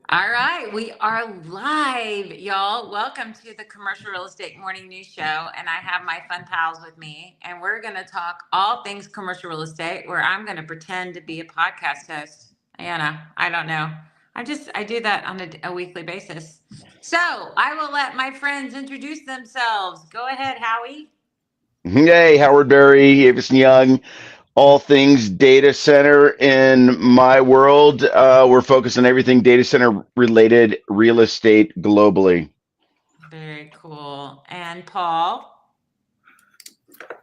All right, we are live, y'all. Welcome to the Commercial Real Estate Morning News Show. And I have my fun pals with me, and we're going to talk all things commercial real estate, where I'm going to pretend to be a podcast host. I don't know. I do that on a weekly basis. So I will let my friends introduce themselves. Go ahead, Howie. Hey, Howard Berry, Avison Young, all things data center in my world. We're focused on everything data center related real estate globally. Very cool. And Paul.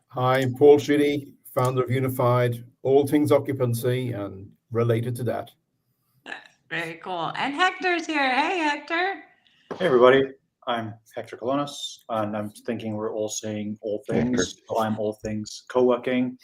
Hi, I'm Paul Sheedy, founder of Unified, all things occupancy and related to that. Very cool. And Hector's here. Hey, Hector. Hey everybody, I'm Hector Colonis, and I'm thinking we're all saying all things. So I'm all things co-working,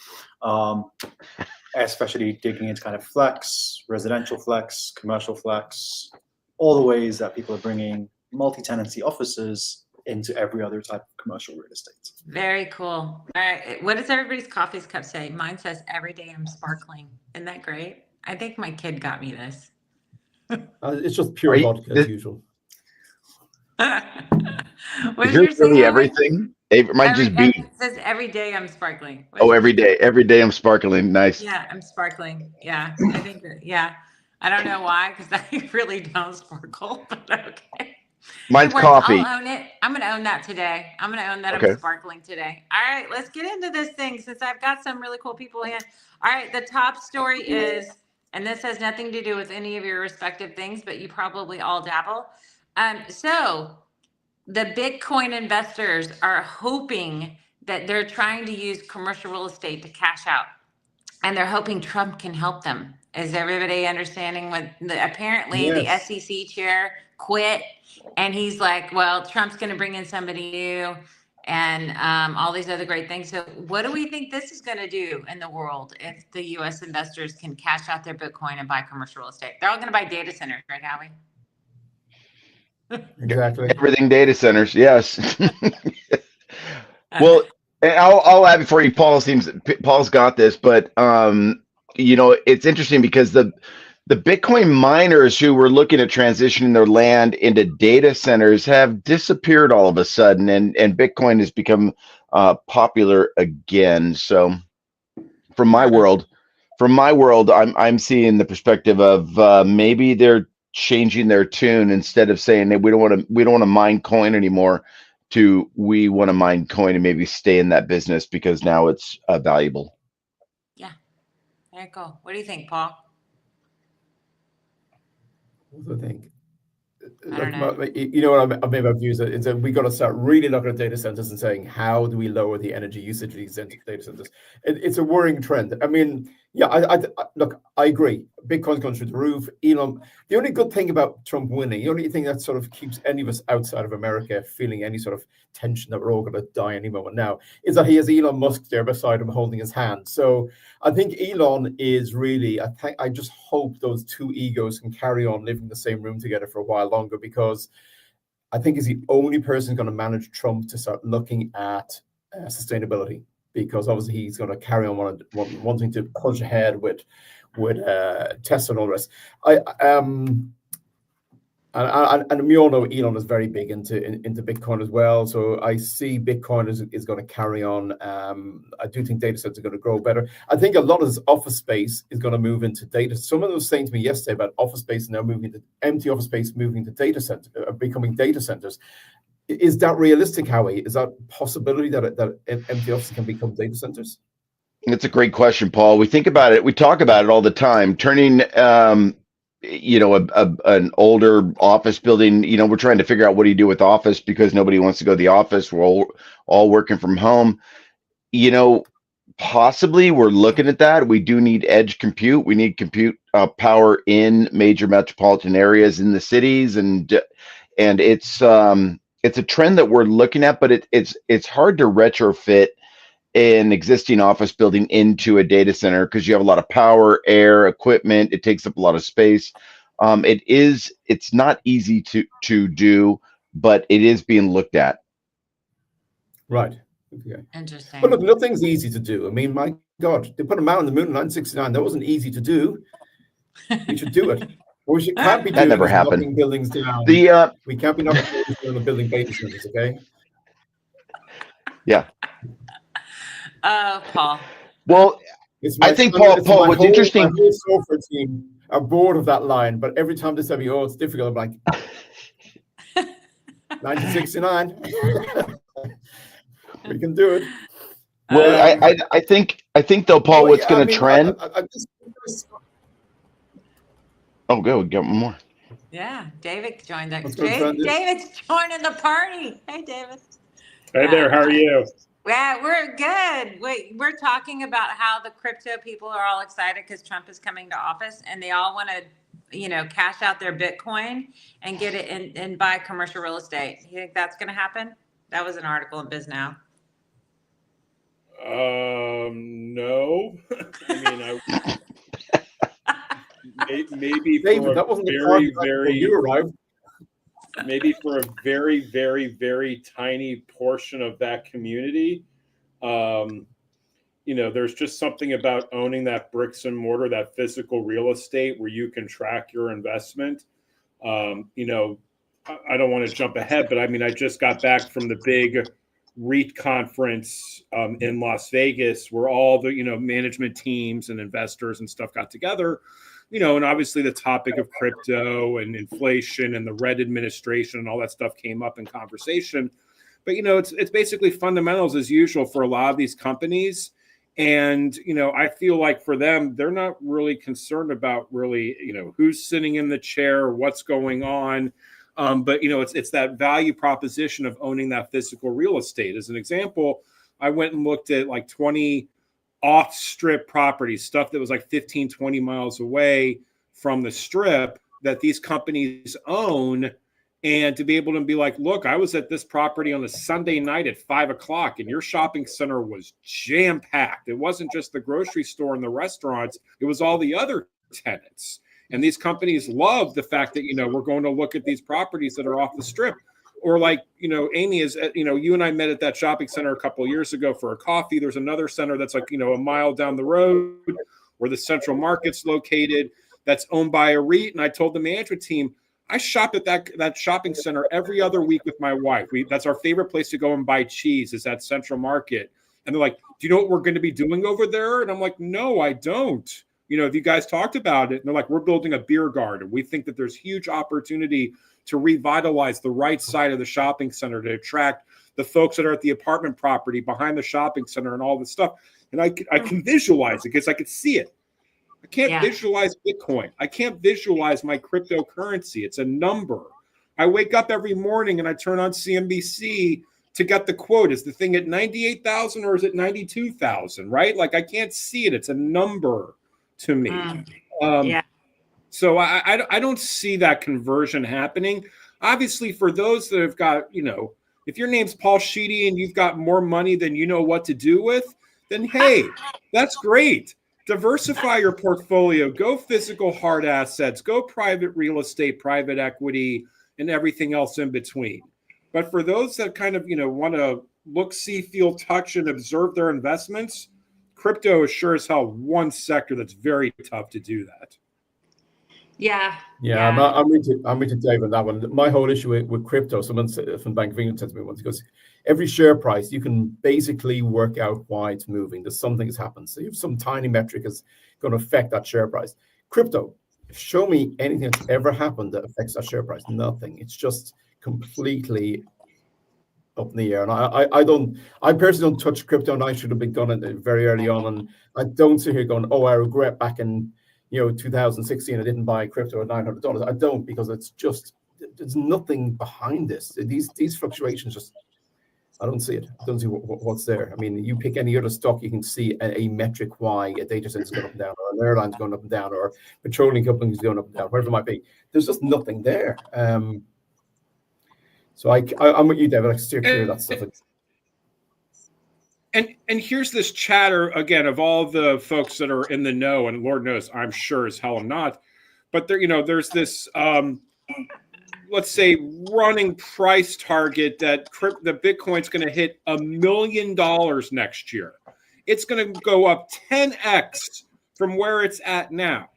especially digging into kind of flex, residential flex, commercial flex, all the ways that people are bringing multi-tenancy offices into every other type of commercial real estate. Very cool. All right. What does everybody's coffee cup say? Mine says, "Every day I'm sparkling." Isn't that great? I think my kid got me this. It's just pure vodka as usual. What's Yours your really say? everything? It might just be. It says, "Every day I'm sparkling." Oh, every day I'm sparkling. Nice. Yeah, I'm sparkling. Yeah, I think that. Yeah, I don't know why, because I really don't sparkle. But okay. Mine's coffee. I'll own it. I'm going to own that today. I'm going to own that Okay. I'm sparkling today. All right, let's get into this thing since I've got some really cool people in. All right, the top story is, and this has nothing to do with any of your respective things, but you probably all dabble. So the Bitcoin investors are hoping that they're trying to use commercial real estate to cash out, and they're hoping Trump can help them. Is everybody understanding what apparently Yes. the SEC chair quit, and he's like, well, Trump's going to bring in somebody new and all these other great things. So what do we think this is going to do in the world if the U.S. investors can cash out their Bitcoin and buy commercial real estate? They're all going to buy data centers, right, Howie? Exactly. Everything data centers. Yes. Well, and I'll add before you. Paul's got this, but it's interesting because the Bitcoin miners who were looking at transitioning their land into data centers have disappeared all of a sudden, and Bitcoin has become popular again. So, from my world, I'm seeing the perspective of maybe they're changing their tune. Instead of saying that we don't want to mine coin anymore, to we want to mine coin and maybe stay in that business because now it's valuable. Yeah, very cool. What do you think, Paul? What do I think? I don't know. You know what I maybe I've used it is that we got to start really looking at data centers and saying, how do we lower the energy usage of these data centers? It's a worrying trend. I mean, yeah, look, I agree. Bitcoin's gone through the roof. Elon, the only good thing about Trump winning, the only thing that sort of keeps any of us outside of America feeling any sort of tension that we're all going to die any moment now, is that he has Elon Musk there beside him holding his hand. So I think Elon is really, I just hope those two egos can carry on living in the same room together for a while longer, because I think he's the only person going to manage Trump to start looking at sustainability, because obviously he's going to carry on wanting to push ahead with Tesla and all the rest. And we all know Elon is very big into Bitcoin as well. So I see Bitcoin is going to carry on. I do think data centers are going to grow better. I think a lot of this office space is going to move into data. Someone was saying to me yesterday about office space now moving to empty office space, moving to data center, becoming data centers. Is that realistic, Howie? Is that a possibility that empty offices can become data centers? It's a great question, Paul. We think about it. We talk about it all the time. Turning, an older office building. We're trying to figure out what do you do with office because nobody wants to go to the office. We're all working from home. Possibly we're looking at that. We do need edge compute. We need compute power in major metropolitan areas in the cities, and it's a trend that we're looking at. But it's hard to retrofit an existing office building into a data center because you have a lot of power, air, equipment. It takes up a lot of space. It's not easy to do, but it is being looked at. Right. Okay. Interesting. But look, nothing's easy to do. I mean, my God, they put a man on the moon in 1969. That wasn't easy to do. We should do it. What we can't be That doing never is happened. knocking buildings down. The We can't be knocking buildings down and building data centers, okay? yeah. Paul. Well, I think Paul, what's interesting. My whole software team are bored of that line, but every time they say, "Oh, it's difficult," I'm like, 1969. We can do it. Well, I think though, Paul, what's going to trend? Oh, go get one more. Yeah, David joined us. David's joining the party. Hey, David. Hey there, how are you? Yeah, we're good. We're talking about how the crypto people are all excited because Trump is coming to office, and they all want to, cash out their Bitcoin and get it and buy commercial real estate. You think that's going to happen? That was an article in BizNow. No. I mean, maybe David, for that a wasn't very, you arrived. maybe for a very, very, very tiny portion of that community. There's just something about owning that bricks and mortar, that physical real estate where you can track your investment. I don't want to jump ahead, but I just got back from the big REIT conference in Las Vegas where all the, management teams and investors and stuff got together, and obviously the topic of crypto and inflation and the Red administration and all that stuff came up in conversation. But, it's basically fundamentals as usual for a lot of these companies. And, I feel like for them, they're not really concerned about really, who's sitting in the chair, what's going on. But, it's that value proposition of owning that physical real estate. As an example, I went and looked at like 20 off-strip properties, stuff that was like 15, 20 miles away from the strip that these companies own. And to be able to be like, look, I was at this property on a Sunday night at 5:00 and your shopping center was jam-packed. It wasn't just the grocery store and the restaurants. It was all the other tenants. And these companies love the fact that, we're going to look at these properties that are off the strip. Or like, Amy is, you and I met at that shopping center a couple of years ago for a coffee. There's another center that's like, a mile down the road where the Central Market's located that's owned by a REIT. And I told the management team, I shop at that shopping center every other week with my wife. That's our favorite place to go and buy cheese is that Central Market. And they're like, do you know what we're going to be doing over there? And I'm like, no, I don't. Have you guys talked about it? And they're like, we're building a beer garden. We think that there's huge opportunity to revitalize the right side of the shopping center to attract the folks that are at the apartment property behind the shopping center and all this stuff. And I can visualize it because I could see it. I can't visualize Bitcoin. I can't visualize my cryptocurrency. It's a number. I wake up every morning and I turn on CNBC to get the quote. Is the thing at 98,000 or is it 92,000, right? Like I can't see it. It's a number to me. So I don't see that conversion happening. Obviously, for those that have got, if your name's Paul Sheedy and you've got more money than you know what to do with, then hey, that's great. Diversify your portfolio. Go physical hard assets. Go private real estate, private equity, and everything else in between. But for those that kind of, want to look, see, feel, touch, and observe their investments, crypto is sure as hell one sector that's very tough to do that. Yeah. I'm with you, Dave, on that one. My whole issue with crypto, someone from Bank of England said to me once, because every share price, you can basically work out why it's moving. There's something that's happened. So you have some tiny metric that's going to affect that share price. Crypto, show me anything that's ever happened that affects that share price. Nothing. It's just completely up in the air. And I personally don't touch crypto, and I should have been done it very early on. And I don't sit here going, oh, I regret back in 2016 I didn't buy crypto at $900. I don't, because it's just, there's nothing behind this. These fluctuations just, I don't see it. I don't see what's there. I mean, you pick any other stock, you can see a metric why a data center is going up and down, or an airline's going up and down, or petroleum companies going up and down, whatever it might be. There's just nothing there. So I'm with you, David. I steer clear of that stuff. And here's this chatter again of all the folks that are in the know, and Lord knows I'm sure as hell I'm not, but there, there's this let's say running price target that the Bitcoin's going to hit $1 million next year. It's going to go up 10x from where it's at now.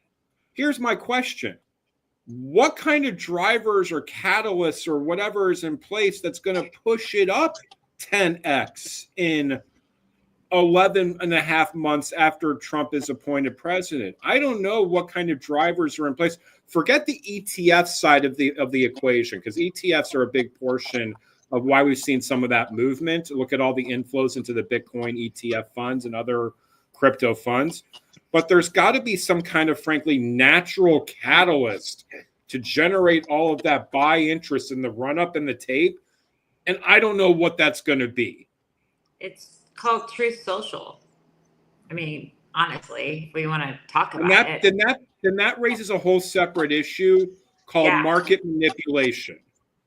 Here's my question. what kind of drivers or catalysts or whatever is in place that's going to push it up 10x in 11 and a half months after Trump is appointed president? I don't know what kind of drivers are in place. Forget the ETF side of the equation, because ETFs are a big portion of why we've seen some of that movement. Look at all the inflows into the Bitcoin ETF funds and other crypto funds. But there's got to be some kind of, frankly, natural catalyst to generate all of that buy interest in the run up in the tape. And I don't know what that's going to be. It's called Truth Social. I mean, honestly, if we want to talk about it. Then that raises a whole separate issue called market manipulation.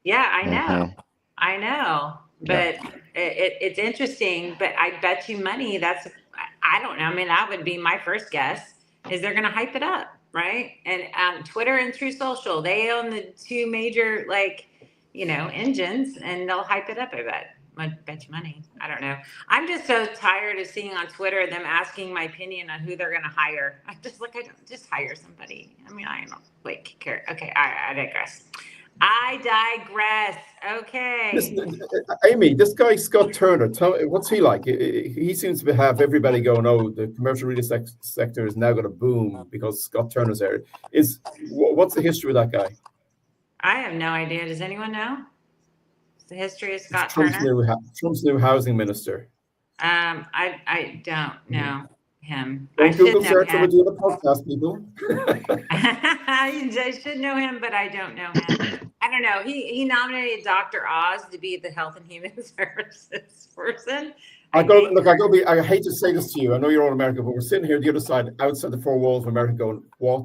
Yeah, I know. Mhm. I know. But it's interesting. But I bet you money I don't know. I mean, that would be my first guess, is they're going to hype it up, right? And Twitter and True Social, they own the two major, engines, and they'll hype it up, I bet. I bet you money. I don't know. I'm just so tired of seeing on Twitter them asking my opinion on who they're going to hire. I don't just hire somebody. I mean, I don't care. Okay, I digress. Okay. Listen, Amy, this guy Scott Turner, what's he like? He seems to have everybody going, "Oh, the commercial real estate sector is now going to boom because Scott Turner's there." What's the history with that guy? I have no idea. Does anyone know the history of Scott Trump's Turner? Trump's new housing minister. I don't know him. Don't Google search him. when we do the podcast, people. I should know him, but I don't know him. I don't know. He nominated Dr. Oz to be the Health and Human Services person. I hate to say this to you. I know you're all American, but we're sitting here the other side, outside the four walls of America, going, "What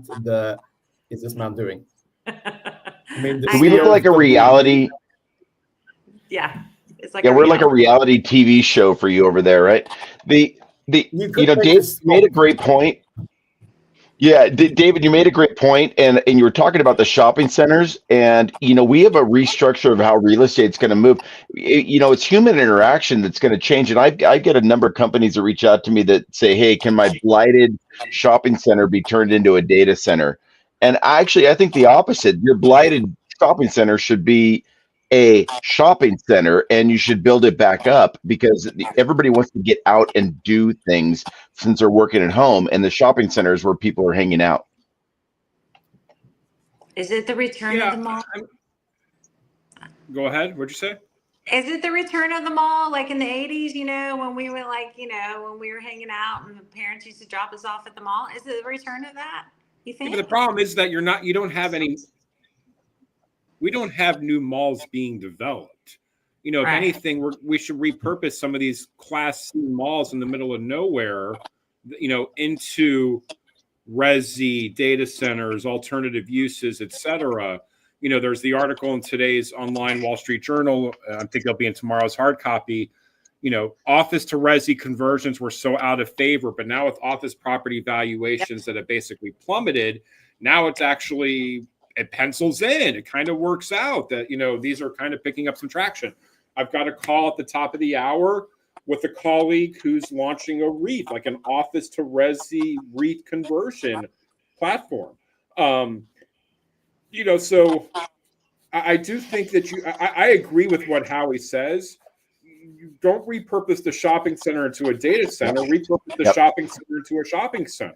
is this man doing?" I mean, do we look like a reality? Yeah, it's like we're like a reality TV show for you over there, right? Dave made a great point. Yeah, David, you made a great point, and you were talking about the shopping centers, and we have a restructure of how real estate's going to move. It's human interaction that's going to change, and I get a number of companies that reach out to me that say, "Hey, can my blighted shopping center be turned into a data center?" And I think the opposite. Your blighted shopping center should be a shopping center, and you should build it back up, because everybody wants to get out and do things since they're working at home, and the shopping center is where people are hanging out. Is it the return of the mall? Go ahead. What'd you say? Is it the return of the mall, like in the 80s, when we were when we were hanging out and the parents used to drop us off at the mall? Is it the return of that, you think? Yeah, but the problem is that we don't have new malls being developed. If anything, we should repurpose some of these Class C malls in the middle of nowhere, into resi, data centers, alternative uses, etc. There's the article in today's online Wall Street Journal. I think it'll be in tomorrow's hard copy. Office to resi conversions were so out of favor, but now with office property valuations that have basically plummeted, now it's actually, it pencils in. It kind of works out that, these are kind of picking up some traction. I've got a call at the top of the hour with a colleague who's launching a REIT, like an office to resi REIT conversion platform. So I do think that I agree with what Howie says. You don't repurpose the shopping center into a data center, repurpose the shopping center into a shopping center.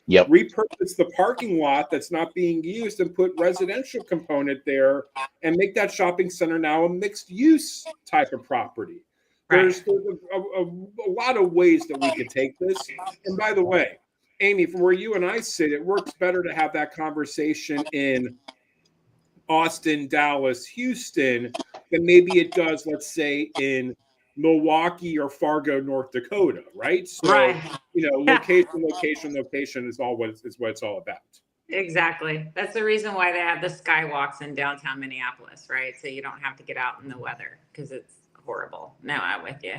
Yep. Repurpose the parking lot that's not being used and put residential component there, and make that shopping center now a mixed use type of property. Right. There's a lot of ways that we could take this. And by the way, Amy, from where you and I sit, it works better to have that conversation in Austin, Dallas, Houston than maybe it does, let's say, in Milwaukee or Fargo, North Dakota, right? So, location is what it's all about. Exactly. That's the reason why they have the skywalks in downtown Minneapolis, right? So you don't have to get out in the weather, because it's horrible. No, I'm with you.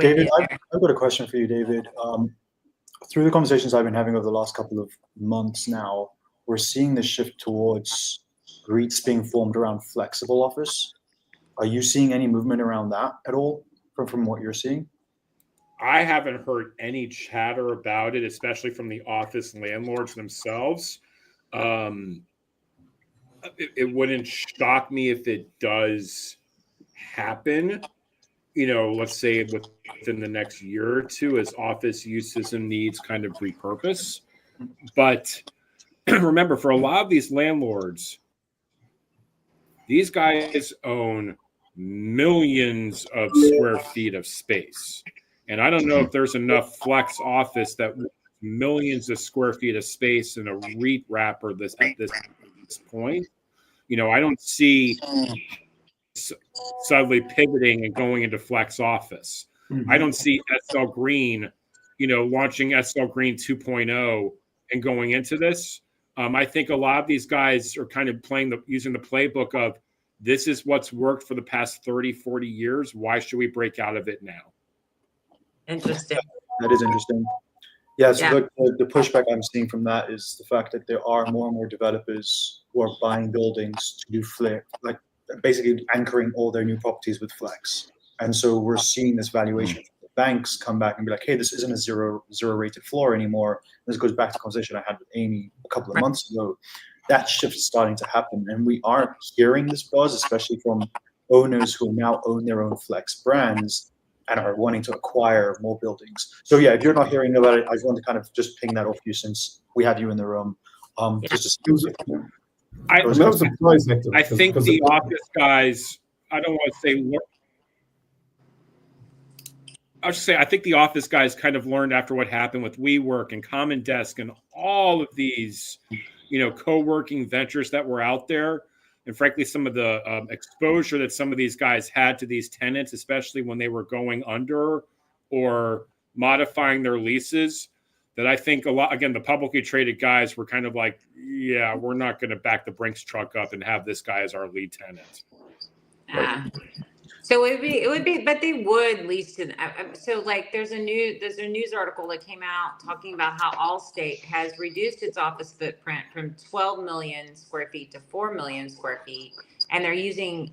David, I've got a question for you, David. Through the conversations I've been having over the last couple of months now, we're seeing the shift towards REITs being formed around flexible office. Are you seeing any movement around that at all from what you're seeing? I haven't heard any chatter about it, especially from the office landlords themselves. it wouldn't shock me if it does happen, let's say within the next year or two as office uses and needs kind of repurpose. But remember, for a lot of these landlords, these guys own millions of square feet of space. And I don't know if there's enough flex office that millions of square feet of space in a REIT wrapper at this point. I don't see suddenly pivoting and going into flex office. I don't see SL Green, launching SL Green 2.0 and going into this. I think a lot of these guys are kind of using the playbook of this is what's worked for the past 30, 40 years. Why should we break out of it now? Interesting. That is interesting. Yeah, so the pushback I'm seeing from that is the fact that there are more and more developers who are buying buildings to do flex, like basically anchoring all their new properties with flex. And so we're seeing this valuation. The banks come back and be like, hey, this isn't a zero rated floor anymore. This goes back to the conversation I had with Amy a couple of months ago. That shift is starting to happen. And we are hearing this buzz, especially from owners who now own their own flex brands and are wanting to acquire more buildings. So yeah, if you're not hearing about it, I just want to kind of just ping that off you since we have you in the room. Just to I think the office guys, I don't want to say, I'll just say I think the office guys kind of learned after what happened with WeWork and Common Desk and all of these, co-working ventures that were out there. And frankly, some of the exposure that some of these guys had to these tenants, especially when they were going under or modifying their leases, that I think a lot, again, the publicly traded guys were kind of like, yeah, we're not going to back the Brinks truck up and have this guy as our lead tenant. So it would be, but they would lease to. So like, there's a news article that came out talking about how Allstate has reduced its office footprint from 12 million square feet to 4 million square feet, and they're using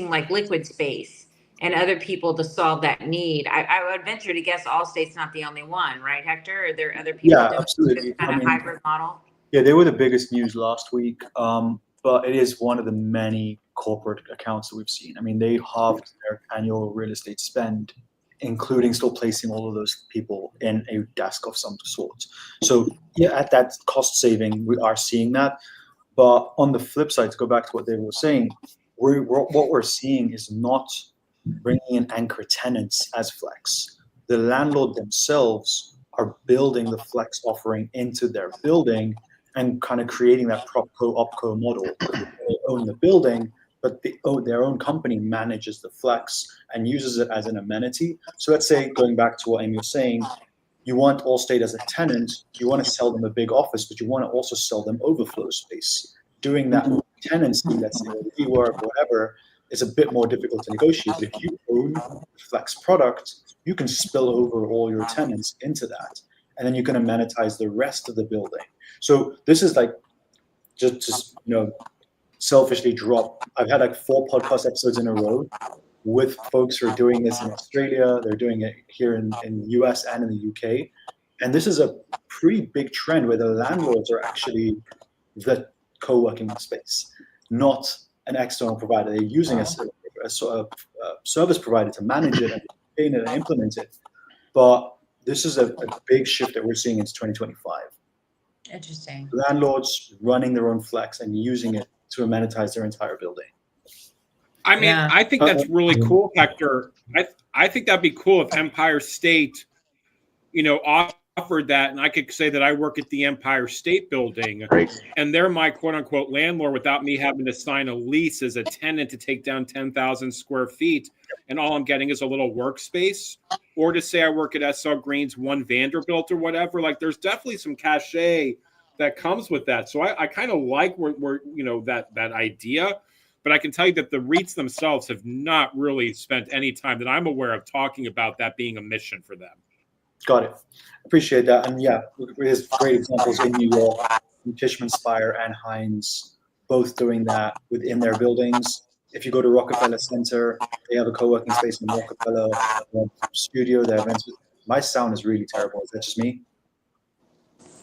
like liquid space and other people to solve that need. I would venture to guess Allstate's not the only one, right, Hector? Are there other people doing absolutely. this kind of hybrid model? Yeah, they were the biggest news last week, but it is one of the many corporate accounts that we've seen. I mean, they halved their annual real estate spend, including still placing all of those people in a desk of some sort. So yeah, at that cost saving, we are seeing that. But on the flip side, to go back to what David was saying, what we're seeing is not bringing in anchor tenants as flex. The landlord themselves are building the flex offering into their building and kind of creating that propco-opco model. They own the building, but their own company manages the flex and uses it as an amenity. So let's say, going back to what Amy was saying, you want Allstate as a tenant, you want to sell them a big office, but you want to also sell them overflow space. Doing that tenancy, let's say WeWork, whatever, is a bit more difficult to negotiate. But if you own the flex product, you can spill over all your tenants into that, and then you can amenitize the rest of the building. So this is like just selfishly drop. I've had like 4 podcast episodes in a row with folks who are doing this in Australia. They're doing it here in the US and in the UK. And this is a pretty big trend where the landlords are actually the co-working space, not an external provider. They're using a service provider to manage it and maintain it and implement it. But this is a big shift that we're seeing into 2025. Interesting. Landlords running their own flex and using it to amenitize their entire building. I mean, I think that's really cool, Hector. I think that'd be cool if Empire State, offered that, and I could say that I work at the Empire State Building, and they're my quote-unquote landlord without me having to sign a lease as a tenant to take down 10,000 square feet, and all I'm getting is a little workspace. Or to say I work at SL Green's One Vanderbilt or whatever. Like, there's definitely some cachet that comes with that. So I kind of like where that idea. But I can tell you that the REITs themselves have not really spent any time that I'm aware of talking about that being a mission for them. Got it. Appreciate that. And yeah, there's great examples in New York, Tishman Speyer and Hines, both doing that within their buildings. If you go to Rockefeller Center, they have a co-working space in Rockefeller studio. Their events. My sound is really terrible. Is that just me?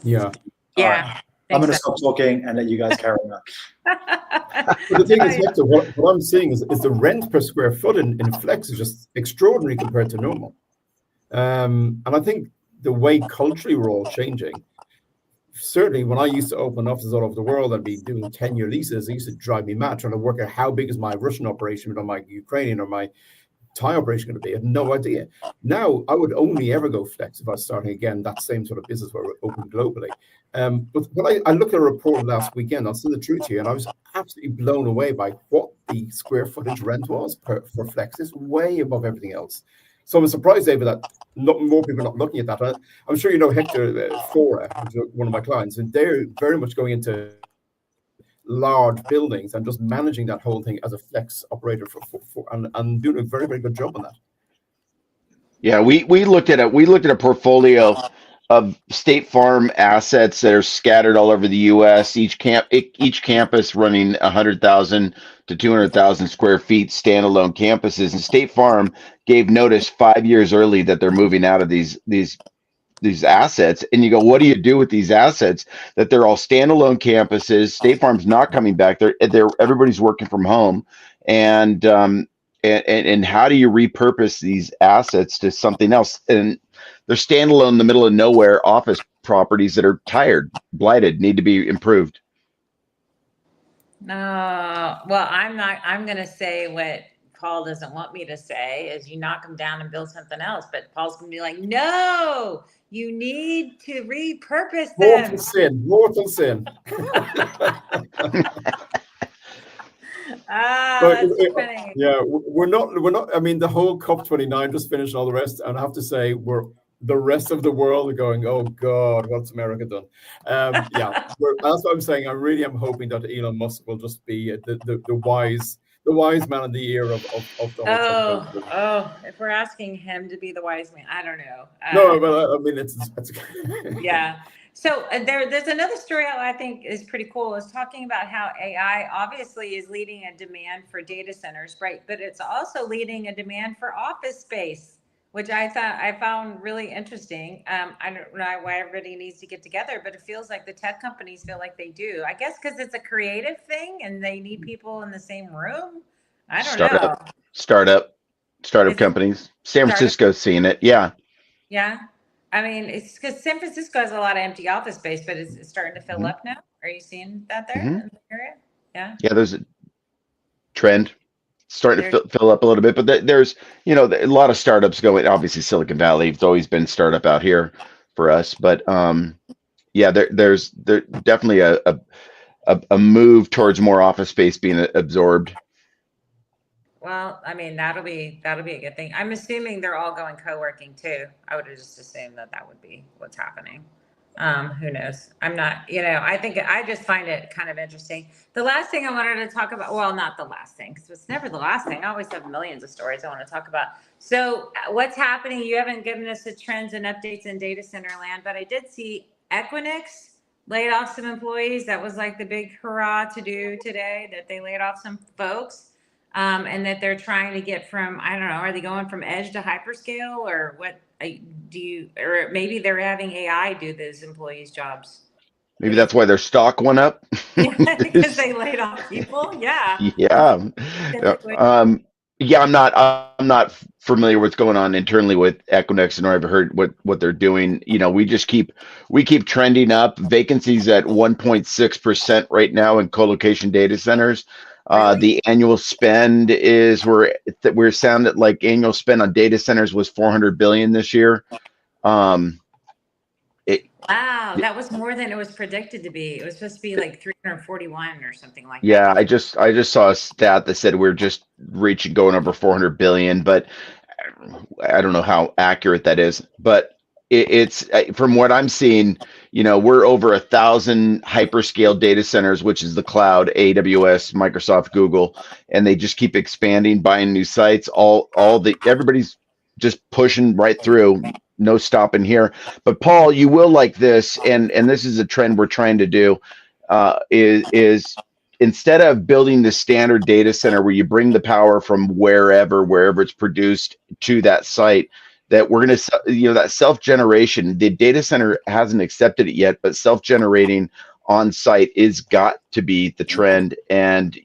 Yeah. Yeah. I'm going to Thanks, stop talking and let you guys carry on. But the thing is, Hector, what I'm seeing is the rent per square foot in Flex is just extraordinary compared to normal. And I think the way culturally we're all changing. Certainly, when I used to open offices all over the world and be doing 10-year leases, it used to drive me mad trying to work out how big is my Russian operation or my Ukrainian or my Thai operation going to be. I had no idea. Now, I would only ever go Flex if I was starting again that same sort of business where we're open globally. But when I looked at a report last weekend, I'll send the truth to you, and I was absolutely blown away by what the square footage rent was for Flex. It's way above everything else. So I'm surprised, David, that not more people are not looking at that. I'm sure you know Hector Fora, who's one of my clients, and they're very much going into large buildings and just managing that whole thing as a Flex operator and doing a very, very good job on that. Yeah, we looked at a portfolio of State Farm assets that are scattered all over the U.S. Each campus running 100,000 to 200,000 square feet standalone campuses, and State Farm gave notice 5 years early that they're moving out of these assets. And you go, what do you do with these assets that they're all standalone campuses? State Farm's not coming back. They're everybody's working from home, and how do you repurpose these assets to something else? And they're standalone in the middle of nowhere office properties that are tired, blighted, need to be improved. No, well, I'm going to say what Paul doesn't want me to say is you knock them down and build something else. But Paul's going to be like, no, you need to repurpose them. Mortal sin. That's funny. Yeah, we're not. I mean, the whole COP29 just finished, all the rest, and I have to say, the rest of the world are going, oh God, what's America done? Yeah, that's what I'm saying. I really am hoping that Elon Musk will just be the wise man in the ear of Donald Trump. Oh, if we're asking him to be the wise man, I don't know. No, but I mean, it's yeah. So there's another story I think is pretty cool. Is talking about how AI obviously is leading a demand for data centers, right? But it's also leading a demand for office space, which I found really interesting. I don't know why everybody needs to get together, but it feels like the tech companies feel like they do. I guess because it's a creative thing and they need people in the same room. I don't know. Startup companies. San Francisco's seeing it. Yeah. Yeah. I mean, it's because San Francisco has a lot of empty office space, but it's starting to fill up now. Are you seeing that there in the area? Yeah. Yeah, there's a trend starting to fill up a little bit, but there's a lot of startups going. Obviously, Silicon Valley, it's always been startup out here for us, but yeah, there's definitely a move towards more office space being absorbed. Well, I mean, that'll be a good thing. I'm assuming they're all going co-working too. I would have just assumed that would be what's happening. Who knows? I'm not, I just find it kind of interesting. The last thing I wanted to talk about, well, not the last thing, because it's never the last thing. I always have millions of stories I want to talk about. So what's happening? You haven't given us the trends and updates in data center land, but I did see Equinix laid off some employees. That was like the big hurrah to do today, that they laid off some folks. And that they're trying to get from, I don't know, are they going from edge to hyperscale, or what or maybe they're having AI do those employees' jobs? Maybe that's why their stock went up. Because they laid off people. Yeah. Yeah. Yeah. I'm not familiar with what's going on internally with Equinix, nor I've heard what they're doing. We keep trending up. Vacancies at 1.6% right now in co-location data centers. Really? The annual spend is we're sounded like annual spend on data centers was $400 billion this year. Wow, that was more than it was predicted to be. It was supposed to be like 341 or something like that. Yeah, I just saw a stat that said we're just going over 400 billion, but I don't know how accurate that is. But it's from what I'm seeing, we're over 1,000 hyperscale data centers, which is the cloud, AWS, Microsoft, Google, and they just keep expanding, buying new sites. Everybody's just pushing right through, no stopping here. But Paul, you will like this, and this is a trend we're trying to do, is instead of building the standard data center where you bring the power from wherever it's produced to that site, that we're going to, that self-generation, the data center hasn't accepted it yet, but self-generating on site is got to be the trend. And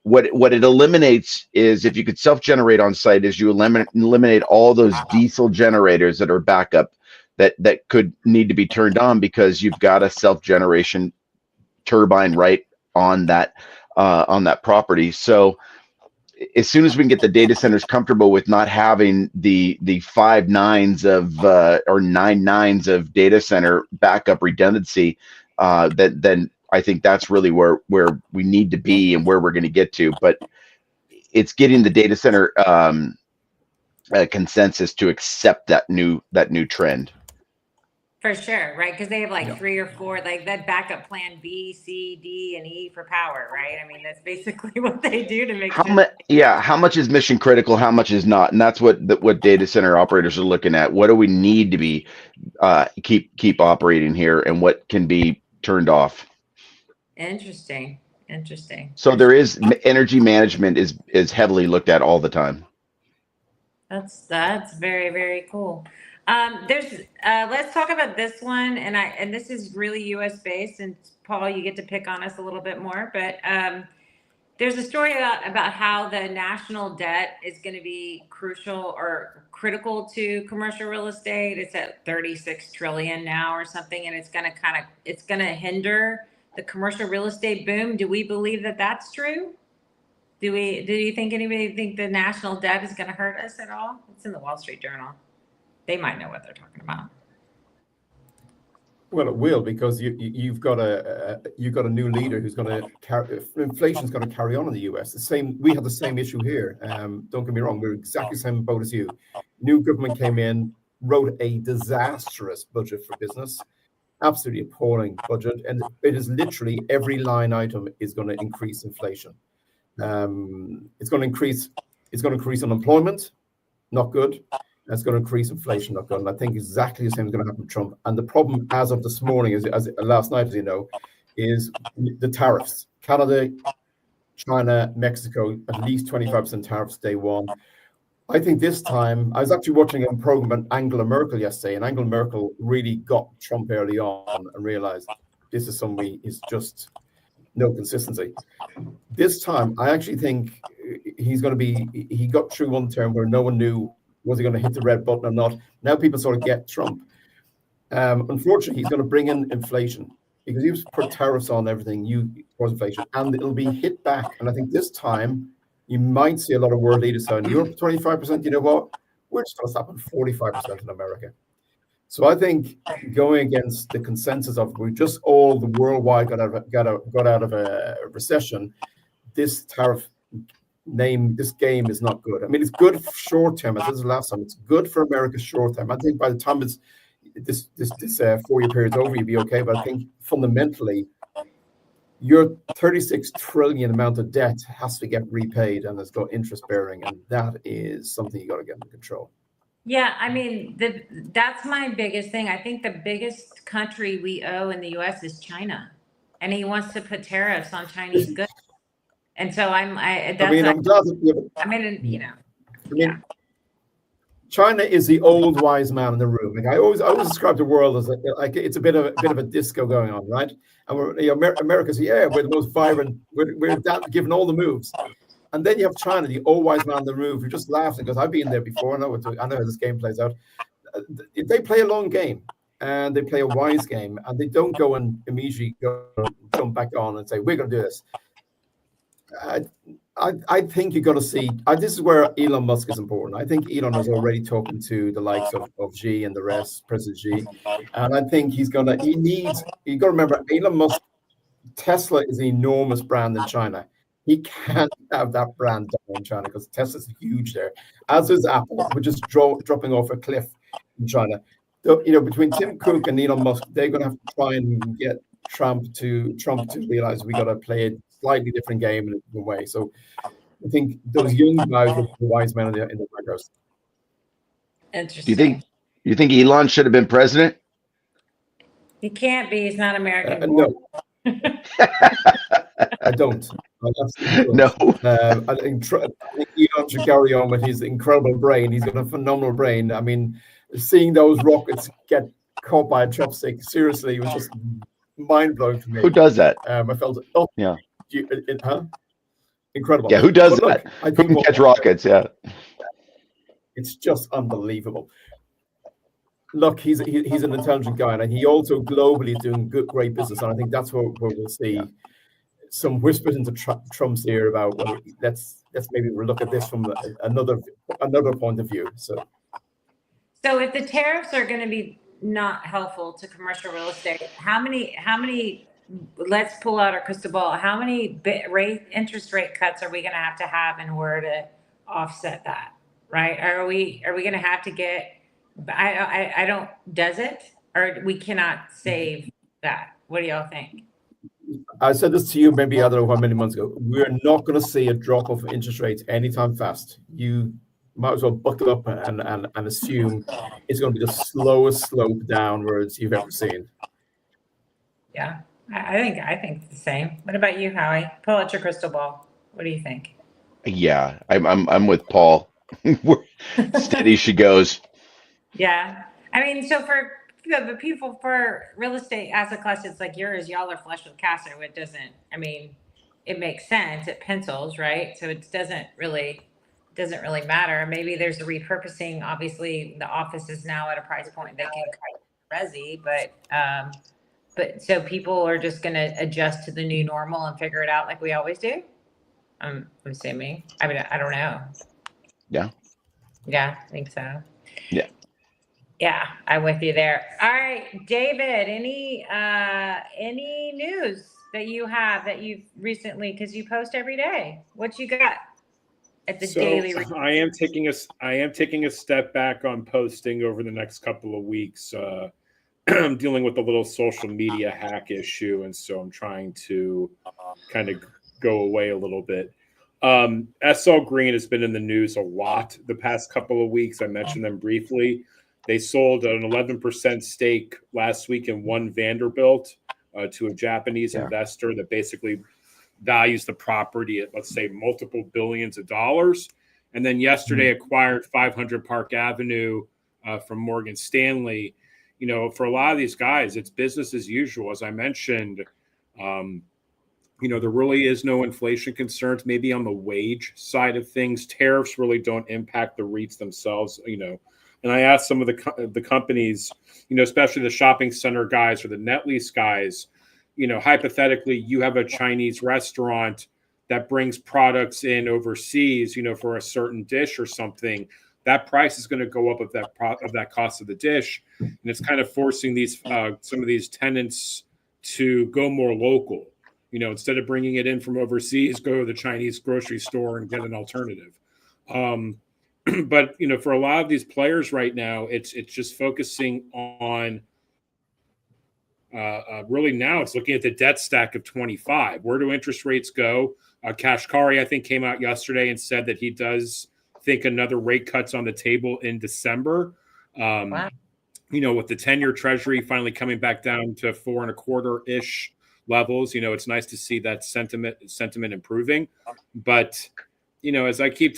what it eliminates is, if you could self-generate on site, is you eliminate all those diesel generators that are backup that could need to be turned on, because you've got a self-generation turbine right on that property. So as soon as we can get the data centers comfortable with not having the 5 nines of or 9 nines of data center backup redundancy, then I think that's really where we need to be and where we're going to get to. But it's getting the data center consensus to accept that new trend. For sure, right? Because they have like 3 or 4, like that backup plan B, C, D, and E for power, right? I mean, that's basically what they do to make sure. How much is mission critical? How much is not? And that's what data center operators are looking at. What do we need to be keep operating here, and what can be turned off? Interesting. So there is energy management is heavily looked at all the time. That's very, very cool. Let's talk about this one, and this is really U.S. based, and Paul, you get to pick on us a little bit more, but there's a story about how the national debt is going to be crucial or critical to commercial real estate. It's at 36 trillion now or something, and it's going to hinder the commercial real estate boom. Do we believe that that's true? Do you think anybody think the national debt is going to hurt us at all? It's in the Wall Street Journal. They might know what they're talking about. Well, it will, because you've got a new leader who's going to inflation's going to carry on in the US. We have the same issue here. Don't get me wrong, we're exactly the same boat as you. New government came in, wrote a disastrous budget for business, absolutely appalling budget, and it is literally every line item is going to increase inflation. It's going to increase unemployment, not good. That's going to increase inflation, not good. And I think exactly the same is going to happen to Trump. And the problem as of this morning, as last night, as you know, is the tariffs. Canada, China, Mexico, at least 25% tariffs day one. I think this time, I was actually watching a program on Angela Merkel yesterday, and Angela Merkel really got Trump early on and realized this is somebody is just no consistency. This time, I actually think he got through one term where no one knew, was he going to hit the red button or not? Now people sort of get Trump. Unfortunately, he's going to bring in inflation, because he was put tariffs on everything, cause inflation, and it'll be hit back. And I think this time you might see a lot of world leaders saying, Europe 25%, you know what? We're just going to stop at 45% in America. So I think going against the consensus of we just all the worldwide got out of a recession, this game is not good. I mean, it's good short term. As this is the last time, it's good for America short term. I think by the time this 4-year period's over, you'll be okay. But I think fundamentally, your 36 trillion amount of debt has to get repaid, and it's got interest bearing, and that is something you got to get under control. Yeah, I mean, that's my biggest thing. I think the biggest country we owe in the U.S. is China, and he wants to put tariffs on Chinese goods. And so I'm glad that, China is the old wise man in the room. Like I always describe the world as like it's a bit of a disco going on, right? And America's we're the most vibrant. We're given all the moves, and then you have China, the old wise man in the room, who just laughs and goes, "I've been there before. I know how this game plays out." They play a long game, and they play a wise game, and they don't go and immediately jump back on and say, "We're going to do this." I think you're going to see. This is where Elon Musk is important. I think Elon is already talking to the likes of Xi and the rest, President Xi, and I think you got to remember, Elon Musk, Tesla is an enormous brand in China. He can't have that brand down in China because Tesla's huge there, as is Apple, which is dropping off a cliff in China. So, between Tim Cook and Elon Musk, they're going to have to try and get Trump to realize we got to play a slightly different game in a different way. So I think those young guys are the wise men in the background. Interesting. Do you think Elon should have been president? He can't be. He's not American. No. I don't. No. I think Elon should carry on with his incredible brain. He's got a phenomenal brain. I mean, seeing those rockets get caught by a chopstick, seriously, it was just mind blowing for me. Who does that? I felt, oh, Yeah. Incredible. Yeah, who does But look, that? I Who think can catch rockets? Yeah. it's just unbelievable. Look, he's an intelligent guy, and he also globally is doing great business. And I think that's where we'll see some whispers into Trump's ear about, well, let's maybe we'll look at this from another point of view. So if the tariffs are going to be not helpful to commercial real estate, how many, let's pull out our crystal ball. How many interest rate cuts are we going to have in order to offset that? Right? Are we going to have to get, I don't, does it? Or we cannot save that? What do y'all think? I said this to you maybe, I don't know how many months ago. We're not going to see a drop of interest rates anytime fast. You might as well buckle up and assume it's going to be the slowest slope downwards you've ever seen. Yeah, I think the same. What about you, Howie? Pull out your crystal ball. What do you think? Yeah, I'm with Paul. Steady she goes. Yeah, I mean, so for the people for real estate asset classes like yours, y'all are flush with cash, so it doesn't. I mean, it makes sense. It pencils, right? So it doesn't really matter. Maybe there's a repurposing. Obviously, the office is now at a price point that can cut resi, but so people are just going to adjust to the new normal and figure it out like we always do. I'm assuming. I mean, I don't know. Yeah. Yeah, I think so. Yeah. Yeah, I'm with you there. All right, David, any news that you have that you've recently, because you post every day? What you got at the daily? I am taking a step back on posting over the next couple of weeks. I'm dealing with a little social media hack issue, and so I'm trying to kind of go away a little bit. SL Green has been in the news a lot the past couple of weeks. I mentioned them briefly. They sold an 11% stake last week in One Vanderbilt to a Japanese investor that basically values the property at, let's say, multiple billions of dollars. And then yesterday acquired 500 Park Avenue from Morgan Stanley. You know, for a lot of these guys, it's business as usual. As I mentioned, you know, there really is no inflation concerns, maybe on the wage side of things. Tariffs really don't impact the REITs themselves, you know. And I asked some of the companies, you know, especially the shopping center guys or the net lease guys, you know, hypothetically, you have a Chinese restaurant that brings products in overseas, you know, for a certain dish or something. That price is going to go up of that cost of the dish, and it's kind of forcing these some of these tenants to go more local. You know, instead of bringing it in from overseas, go to the Chinese grocery store and get an alternative. But you know, for a lot of these players right now, it's just focusing on really now it's looking at the debt stack of 25. Where do interest rates go? Kashkari, I think, came out yesterday and said that he does think another rate cut's on the table in December. Wow. You know, with the 10-year Treasury finally coming back down to 4.25-ish levels, you know, it's nice to see that sentiment improving. But you know, as I keep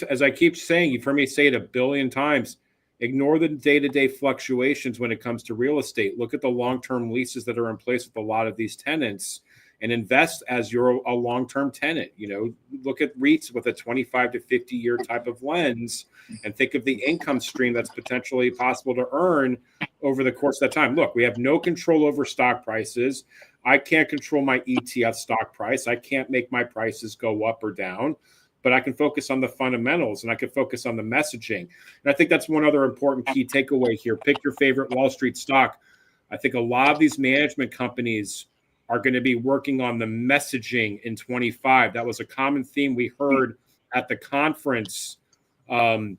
saying, you've heard me say it a billion times, ignore the day-to-day fluctuations when it comes to real estate. Look at the long-term leases that are in place with a lot of these tenants and invest as you're a long-term tenant. You know, look at REITs with a 25 to 50-year type of lens and think of the income stream that's potentially possible to earn over the course of that time. Look, we have no control over stock prices. I can't control my ETF stock price. I can't make my prices go up or down. But I can focus on the fundamentals and I can focus on the messaging. And I think that's one other important key takeaway here. Pick your favorite Wall Street stock. I think a lot of these management companies are going to be working on the messaging in 25. That was a common theme we heard at the conference. One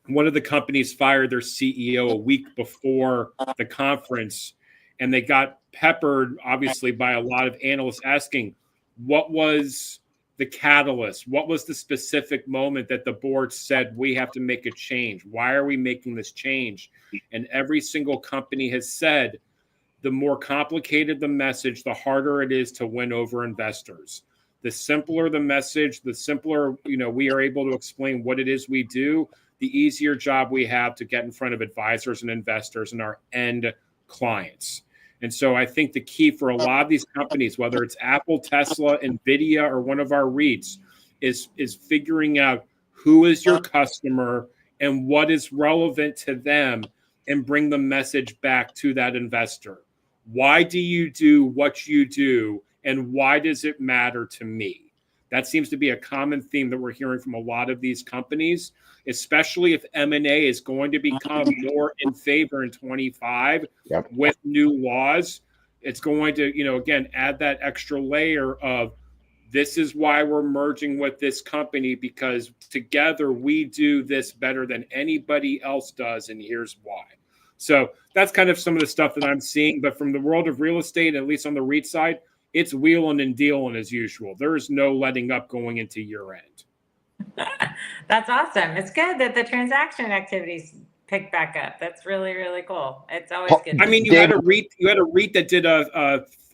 of the companies fired their CEO a week before the conference, and they got peppered, obviously, by a lot of analysts asking, what was the catalyst? What was the specific moment that the board said we have to make a change? Why are we making this change? And every single company has said the more complicated the message, the harder it is to win over investors. The simpler the message, the simpler, you know, we are able to explain what it is we do, the easier job we have to get in front of advisors and investors and our end clients. And so I think the key for a lot of these companies, whether it's Apple, Tesla, Nvidia, or one of our REITs, is figuring out who is your customer and what is relevant to them, and bring the message back to that investor. Why do you do what you do, and why does it matter to me? That seems to be a common theme that we're hearing from a lot of these companies, especially if M&A is going to become more in favor in 25 with new laws. It's going to, again, add that extra layer of, this is why we're merging with this company, because together we do this better than anybody else does, and here's why. So that's kind of some of the stuff that I'm seeing. But from the world of real estate, at least on the REIT side, it's wheeling and dealing as usual. There is no letting up going into year end. That's awesome. It's good that the transaction activities pick back up. That's really, really cool. It's always good. I mean, you had a REIT that did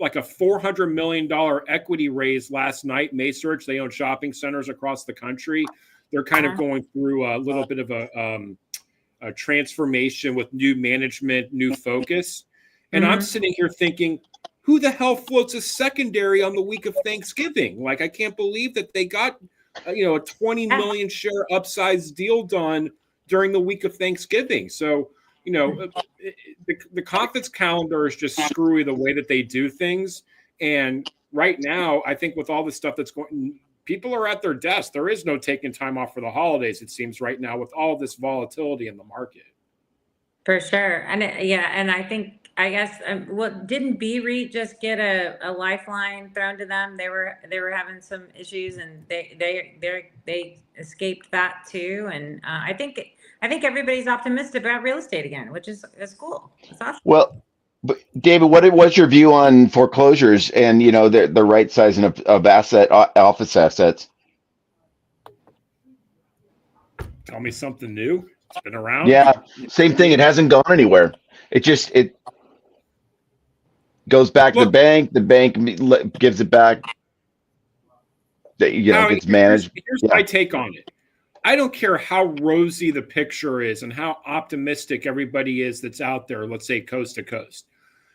like a $400 million equity raise last night. Macerich, they own shopping centers across the country. They're kind of going through a little bit of a transformation with new management, new focus. And I'm sitting here thinking, who the hell floats a secondary on the week of Thanksgiving? Like, I can't believe that they got, a 20 million share upsized deal done during the week of Thanksgiving. So, the conference calendar is just screwy the way that they do things. And right now, I think with all the stuff that's going, people are at their desk. There is no taking time off for the holidays, it seems, right now, with all this volatility in the market. For sure. And I guess, didn't BREIT just get a lifeline thrown to them? They were having some issues, and they escaped that too. And I think everybody's optimistic about real estate again, which is cool. It's awesome. Well, but David, what's your view on foreclosures and the right sizing of office assets? Tell me something new. It's been around. Yeah, same thing. It hasn't gone anywhere. It goes back to the bank. The bank gives it back. Gets managed. Here's my take on it. I don't care how rosy the picture is and how optimistic everybody is that's out there, let's say coast to coast.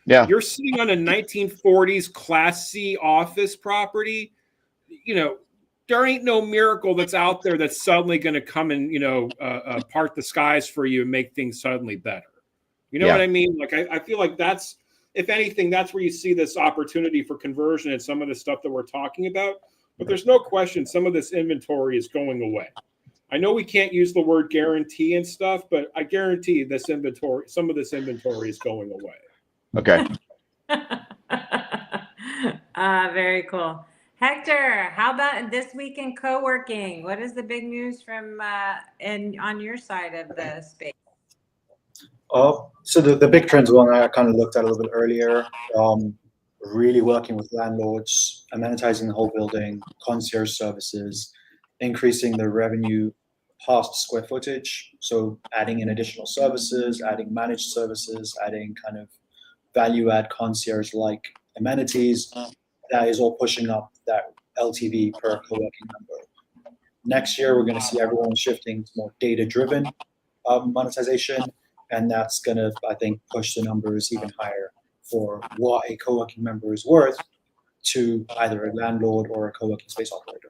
Yeah. You're sitting on a 1940s Class C office property. There ain't no miracle that's out there that's suddenly going to come and, part the skies for you and make things suddenly better. You know what I mean? Like, I feel like that's, if anything, that's where you see this opportunity for conversion and some of the stuff that we're talking about. But there's no question some of this inventory is going away. I know we can't use the word guarantee and stuff, but I guarantee some of this inventory is going away. Okay. Very cool. Hector, how about this week in co-working? What is the big news from on your side of the space? So the big trends one I kind of looked at a little bit earlier. Really working with landlords, amenitizing the whole building, concierge services, increasing the revenue past square footage. So adding in additional services, adding managed services, adding kind of value add concierge like amenities. That is all pushing up that LTV per co-working member. Next year, we're going to see everyone shifting to more data-driven monetization, and that's going to, I think, push the numbers even higher for what a co-working member is worth to either a landlord or a co-working space operator.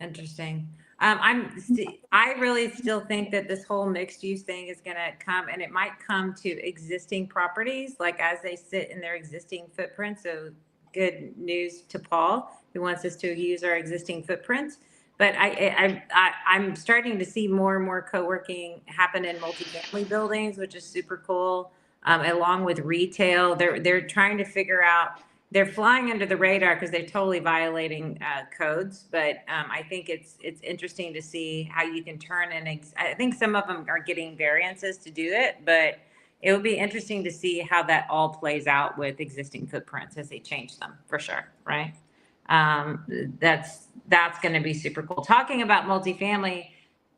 Interesting. I really still think that this whole mixed use thing is going to come, and it might come to existing properties, like as they sit in their existing footprint. So good news to Paul, who wants us to use our existing footprints. But I'm starting to see more and more co-working happen in multifamily buildings, which is super cool. Along with retail, they're trying to figure out. They're flying under the radar because they're totally violating codes. But I think it's interesting to see how you can turn in. I think some of them are getting variances to do it, but it will be interesting to see how that all plays out with existing footprints as they change them, for sure, right? That's going to be super cool. Talking about multifamily,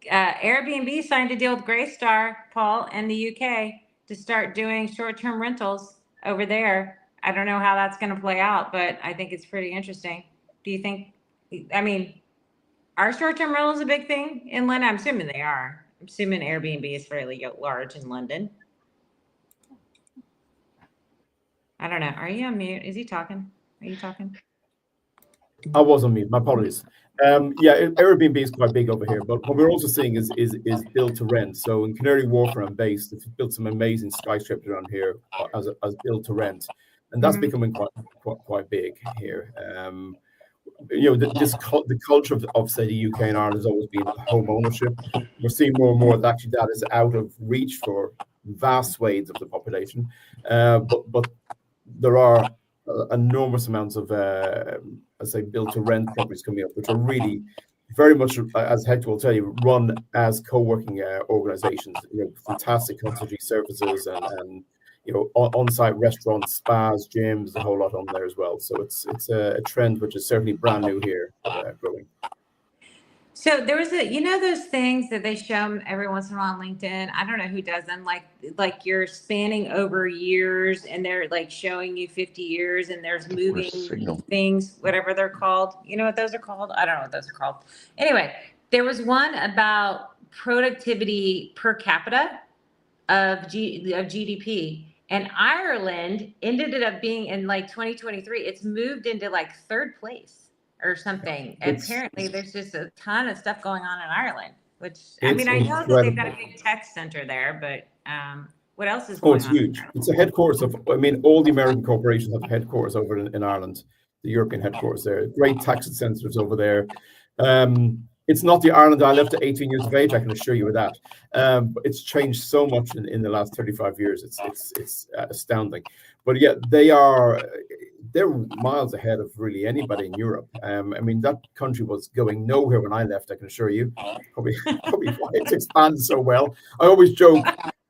Airbnb signed a deal with Greystar, Paul, in the UK to start doing short-term rentals over there. I don't know how that's going to play out, but I think it's pretty interesting. Do you think, are short-term rentals a big thing in London? I'm assuming they are. I'm assuming Airbnb is fairly large in London. I don't know. Are you on mute? Is he talking? Are you talking? I was on mute. My apologies. Yeah, Airbnb is quite big over here, but what we're also seeing is build to rent. So in Canary Wharf, where I'm based, they've built some amazing skyscrapers around here as build to rent, and that's becoming quite big here. The culture of say the UK and Ireland has always been home ownership. We're seeing more and more that actually that is out of reach for vast swathes of the population, but there are enormous amounts of I say build to rent properties coming up, which are really very much, as Hector will tell you, run as co-working organizations. Fantastic concierge services and on-site restaurants, spas, gyms, a whole lot on there as well. So it's a trend which is certainly brand new here, growing. So there was those things that they show every once in a while on LinkedIn. I don't know who does them. Like you're spanning over years, and they're like showing you 50 years, and there's moving things, whatever they're called. You know what those are called? I don't know what those are called. Anyway, there was one about productivity per capita of GDP. And Ireland ended up being in like 2023, it's moved into like third place or something. Apparently, there's just a ton of stuff going on in Ireland, which I mean, I know that they've got a big tech center there, but what else is going on? It's huge. It's a headquarters of, I mean, all the American corporations have headquarters over in Ireland, the European headquarters there. Great tax incentives over there. It's not the Ireland I left at 18 years of age, I can assure you of that. But it's changed so much in the last 35 years. It's astounding. But yeah, they're miles ahead of really anybody in Europe. I mean, that country was going nowhere when I left, I can assure you. Probably why it's expanded so well. I always joke,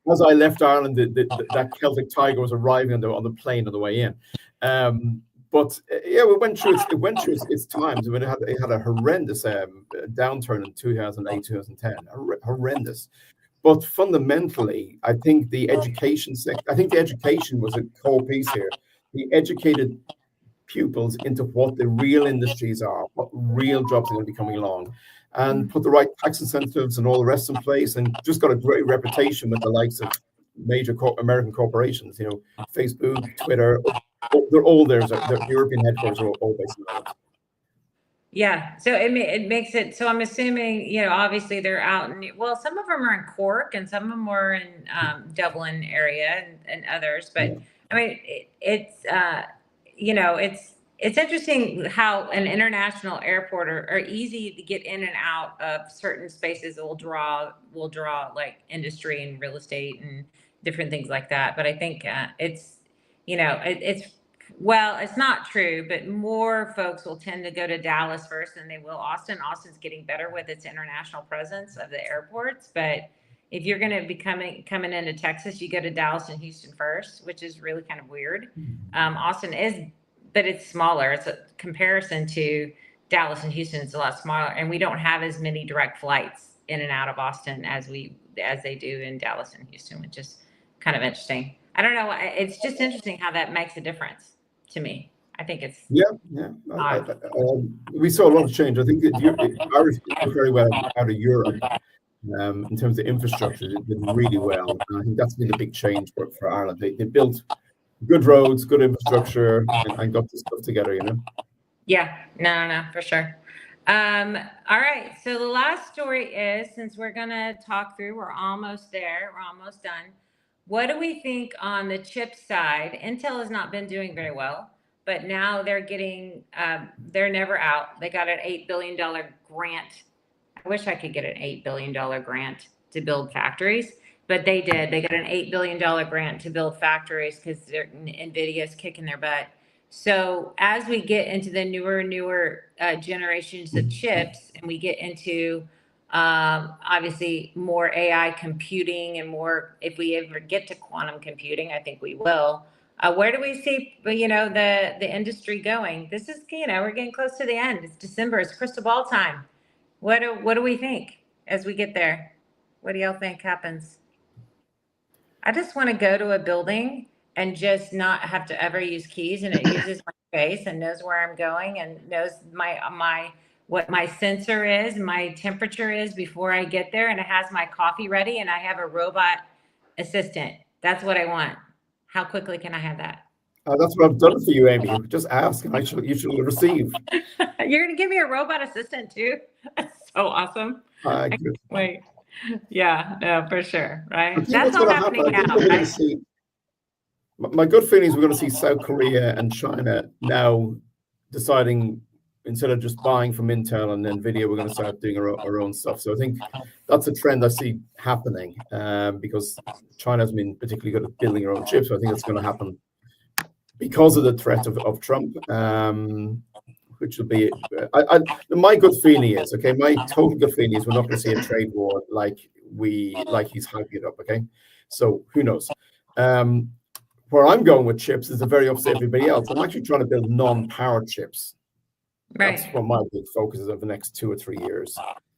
as I left Ireland, that Celtic Tiger was arriving on the plane on the way in. But yeah, it went through its times. I mean, it had a horrendous downturn in 2008, 2010, horrendous. But fundamentally, I think the education was a core piece here. The educated pupils into what the real industries are, what real jobs are going to be coming along, and put the right tax incentives and all the rest in place, and just got a great reputation with the likes of major American corporations, Facebook, Twitter. They're all there. The European headquarters are all based in Ireland. Yeah, so it makes it, so I'm assuming, obviously they're out in, well, some of them are in Cork and some of them are in Dublin area and others, but I mean, it's interesting how an international airport are easy to get in and out of certain spaces that will draw like industry and real estate and different things like that. But I think it's not true, but more folks will tend to go to Dallas first than they will Austin. Austin's getting better with its international presence of the airports, but if you're going to be coming into Texas, you go to Dallas and Houston first, which is really kind of weird. Austin is, but it's smaller. It's a comparison to Dallas and Houston. It's a lot smaller, and we don't have as many direct flights in and out of Austin as they do in Dallas and Houston, which is kind of interesting. I don't know. It's just interesting how that makes a difference to me. I think it's we saw a lot of change. I think the Irish did very well out of Europe in terms of infrastructure. They did really well, and I think that's been a big change for Ireland. They built good roads, good infrastructure, and got this stuff together. Yeah, no, for sure. All right. So the last story is, since we're gonna talk through, we're almost there. We're almost done. What do we think on the chip side? Intel has not been doing very well, but now they're getting, they're never out. They got an $8 billion grant. I wish I could get an $8 billion grant to build factories, but they did. They got an $8 billion grant to build factories because NVIDIA's kicking their butt. So as we get into the newer generations of chips, and we get into obviously more AI computing and more, if we ever get to quantum computing, I think we will. Where do we see, the industry going? This is, we're getting close to the end. It's December. It's crystal ball time. What do we think as we get there? What do y'all think happens? I just want to go to a building and just not have to ever use keys, and it uses my face and knows where I'm going and knows what my sensor is, my temperature is before I get there, and it has my coffee ready, and I have a robot assistant. That's what I want. How quickly can I have that? That's what I've done for you, Amy. Just ask, and you shall receive. You're gonna give me a robot assistant too? That's so awesome. I can't wait. Yeah, no, for sure. I Right. think That's what's all going to happen, happening I think now, we're going right? to see. My good feeling is we're going to see South Korea and China now deciding, instead of just buying from Intel and Nvidia, we're going to start doing our own stuff. So I think that's a trend I see happening, because China has been particularly good at building their own chips. So I think that's going to happen because of the threat of Trump, which will be. My good feeling is, okay, my total good feeling is we're not going to see a trade war like he's hyping it up. Okay, so who knows? Where I'm going with chips is the very opposite of everybody else. I'm actually trying to build non-power chips. That's Right. what my big focus is over the next 2 or 3 years.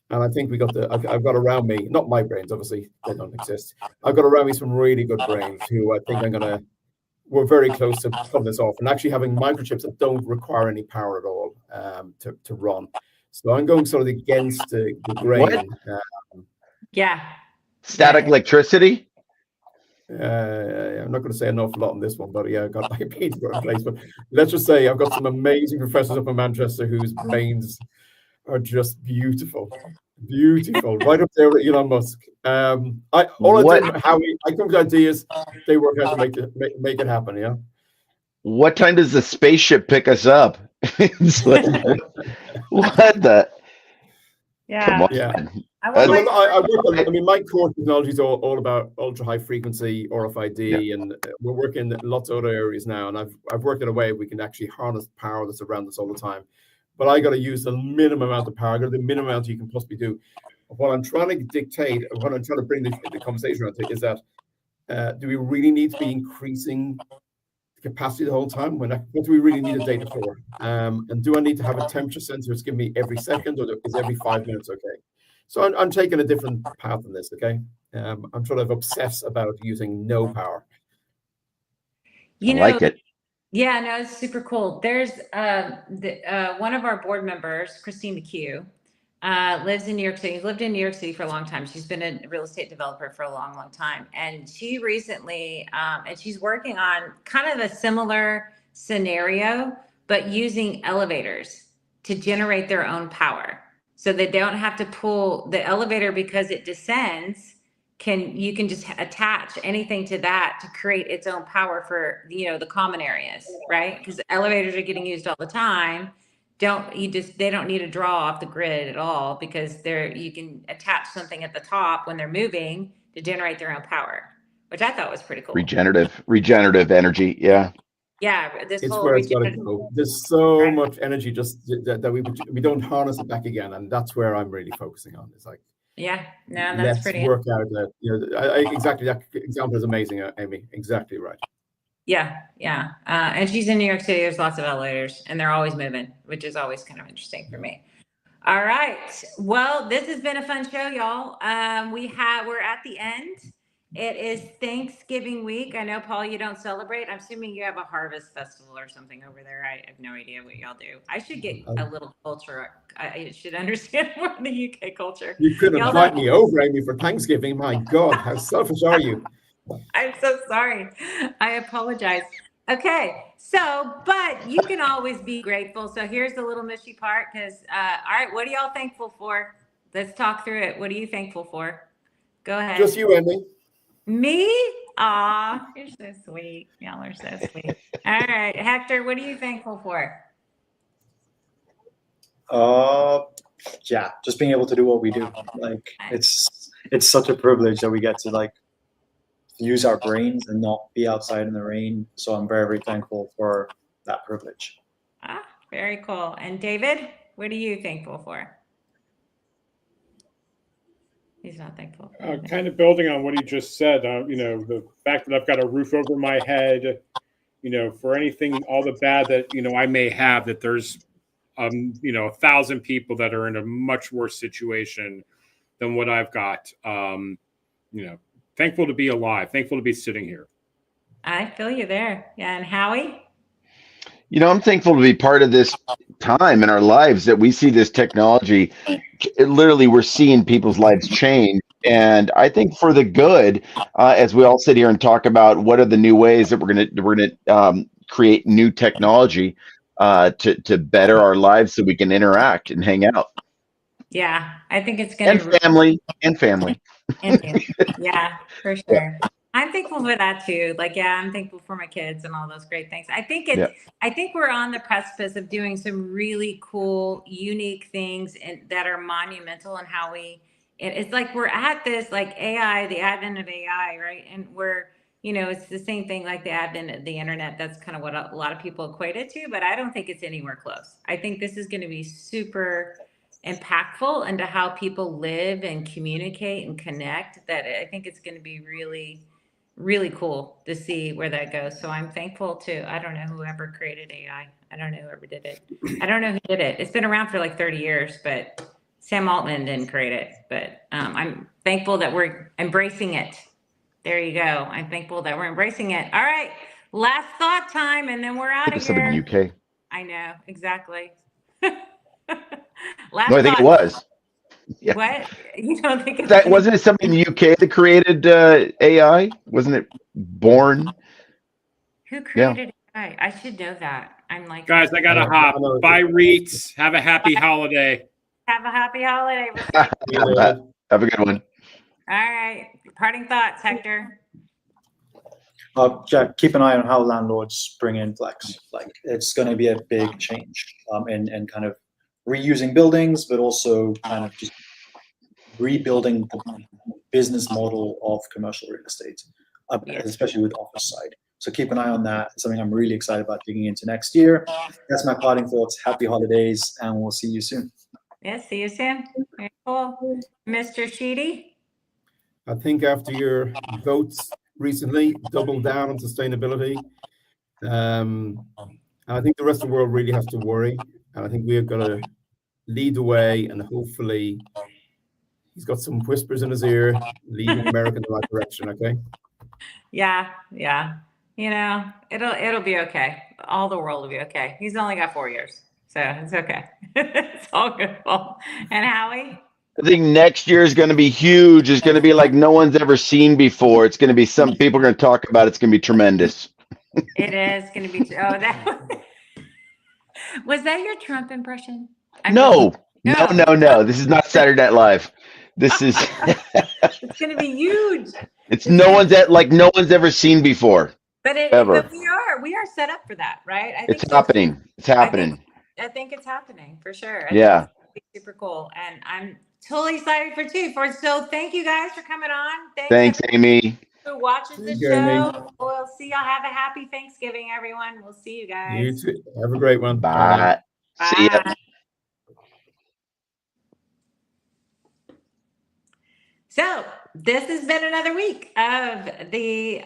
And I think I've got around me, not my brains, obviously, they don't exist. I've got around me some really good brains who I think we're very close to pulling this off and actually having microchips that don't require any power at all to run. So I'm going sort of against the grain. Yeah. Static electricity? I'm not going to say an awful lot on this one, but yeah, I've got my page in place. But let's just say I've got some amazing professors up in Manchester whose brains are just beautiful, right up there with Elon Musk. I come with ideas, they work out to make it happen. Yeah. What time does the spaceship pick us up? It's like, what the? Yeah. Come on. Yeah. I mean, my core technology is all about ultra high frequency RFID, and we're working in lots of other areas now. And I've worked in a way we can actually harness power that's around us all the time. But I got to use the minimum amount of power, the minimum amount you can possibly do. What I'm trying to dictate, what I'm trying to bring the conversation around to is that do we really need to be increasing capacity the whole time? What do we really need the data for? And do I need to have a temperature sensor that's giving me every second, or is every 5 minutes okay? So I'm taking a different path in this, okay? I'm trying to obsess about using no power. You I like it. Yeah, no, it's super cool. There's one of our board members, Christine McHugh, lives in New York City. She's lived in New York City for a long time. She's been a real estate developer for a long, long time. And she recently, and she's working on kind of a similar scenario, but using elevators to generate their own power. So they don't have to pull the elevator because it descends. You can just attach anything to that to create its own power for, the common areas, right? Because elevators are getting used all the time. They don't need to draw off the grid at all, because you can attach something at the top when they're moving to generate their own power, which I thought was pretty cool. Regenerative energy. Yeah. Yeah. It's where it's got to go. There's so much energy just that we don't harness it back again. And that's where I'm really focusing on. It's like, yeah, no, that's let's pretty. work out that, exactly. That example is amazing, Amy. Exactly right. Yeah. And she's in New York City. There's lots of elevators, and they're always moving, which is always kind of interesting for me. All right. Well, this has been a fun show, y'all. We're at the end. It is Thanksgiving week. I know, Paul, you don't celebrate. I'm assuming you have a harvest festival or something over there. I have no idea what y'all do. I should get a little culture. I should understand more of the UK culture. You could invite me over, Amy, for Thanksgiving. My God, how selfish are you? I'm so sorry. I apologize. Okay, but you can always be grateful. So here's the little mushy part, because, all right, what are y'all thankful for? Let's talk through it. What are you thankful for? Go ahead. Just you, Amy. Me? Aw, you're so sweet. Y'all are so sweet. All right, Hector, what are you thankful for? Yeah, just being able to do what we do. Like, it's such a privilege that we get to use our brains and not be outside in the rain. So I'm very, very thankful for that privilege. Very cool. And David, what are you thankful for? He's not thankful. Kind of building on what he just said, the fact that I've got a roof over my head, for anything, all the bad that, I may have, that there's, 1,000 people that are in a much worse situation than what I've got. Thankful to be alive, thankful to be sitting here. I feel you there. Yeah. And Howie? I'm thankful to be part of this time in our lives that we see this technology. Literally, we're seeing people's lives change. And I think for the good, as we all sit here and talk about what are the new ways that we're going to create new technology to better our lives so we can interact and hang out. Yeah, I think it's going And to family and family. yeah, for sure. I'm thankful for that too. Like, yeah, I'm thankful for my kids and all those great things. I think Yeah. I think we're on the precipice of doing some really cool, unique things that are monumental in how it's like we're at this like AI, the advent of AI, right? And it's the same thing like the advent of the internet. That's kind of what a lot of people equate it to, but I don't think it's anywhere close. I think this is going to be super impactful into how people live and communicate and connect, that I think it's going to be really, really cool to see where that goes. So I'm thankful to, I don't know whoever created AI. I don't know whoever did it. I don't know who did it. It's been around for like 30 years, but Sam Altman didn't create it. But I'm thankful that we're embracing it. There you go. I'm thankful that we're embracing it. All right. Last thought time, and then we're I out think of it's something in here. the UK. I know, exactly. No, I think it was. Yeah. What? You don't think it's That wasn't it something in the UK that created AI? Wasn't it born? Who created AI? I should know that. I'm like, Guys, I got to hop. Bye, REITs. Have a happy holiday. have a happy holiday. We'll see Have a good one. All right. Parting thoughts, Hector. Jack, keep an eye on how landlords bring in flex. Like, it's going to be a big change in kind of reusing buildings, but also kind of just rebuilding the business model of commercial real estate, especially with office side. So keep an eye on that. It's something I'm really excited about digging into next year. That's my parting thoughts. Happy holidays, and we'll see you soon. Yeah, see you soon. Very cool. Mr. Sheedy? I think after your votes recently, double down on sustainability. I think the rest of the world really has to worry. And I think we've got to lead the way, and hopefully he's got some whispers in his ear, leading America in the right direction, okay? Yeah. It'll be okay. All the world will be okay. He's only got 4 years, so it's okay. It's all good. And Howie? I think next year is going to be huge. It's going to be like no one's ever seen before. It's going to be some people are going to talk about. It's going to be tremendous. It is going to be. Oh, that was that your Trump impression? No. This is not Saturday Night Live. This is. It's going to be huge. It's no one's ever seen before. But ever. But we are set up for that, right? I think It's happening. It's happening. I think it's happening for sure. Yeah. It's super cool, and I'm totally excited so thank you guys for coming on. Thanks, Amy. Who watches the show. Amy. We'll see y'all. Have a happy Thanksgiving, everyone. We'll see you guys. You too. Have a great one. Bye. See ya. So this has been another week of the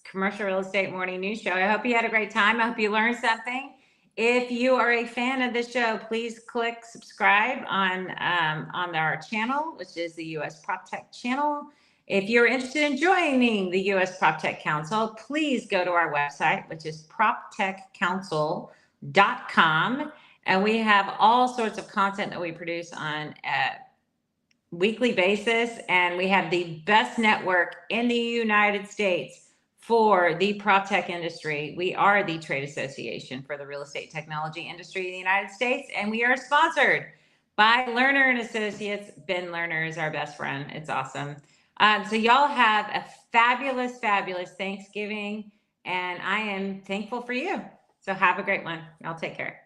Commercial Real Estate Morning News Show. I hope you had a great time. I hope you learned something. If you are a fan of this show, please click subscribe on our channel, which is the U.S. PropTech channel. If you're interested in joining the U.S. PropTech Council, please go to our website, which is proptechcouncil.com. And we have all sorts of content that we produce on a weekly basis. And we have the best network in the United States for the PropTech industry. We are the trade association for the real estate technology industry in the United States, and we are sponsored by Lerner and Associates. Ben Lerner is our best friend. It's awesome. So y'all have a fabulous, fabulous Thanksgiving, and I am thankful for you. So have a great one. Y'all take care.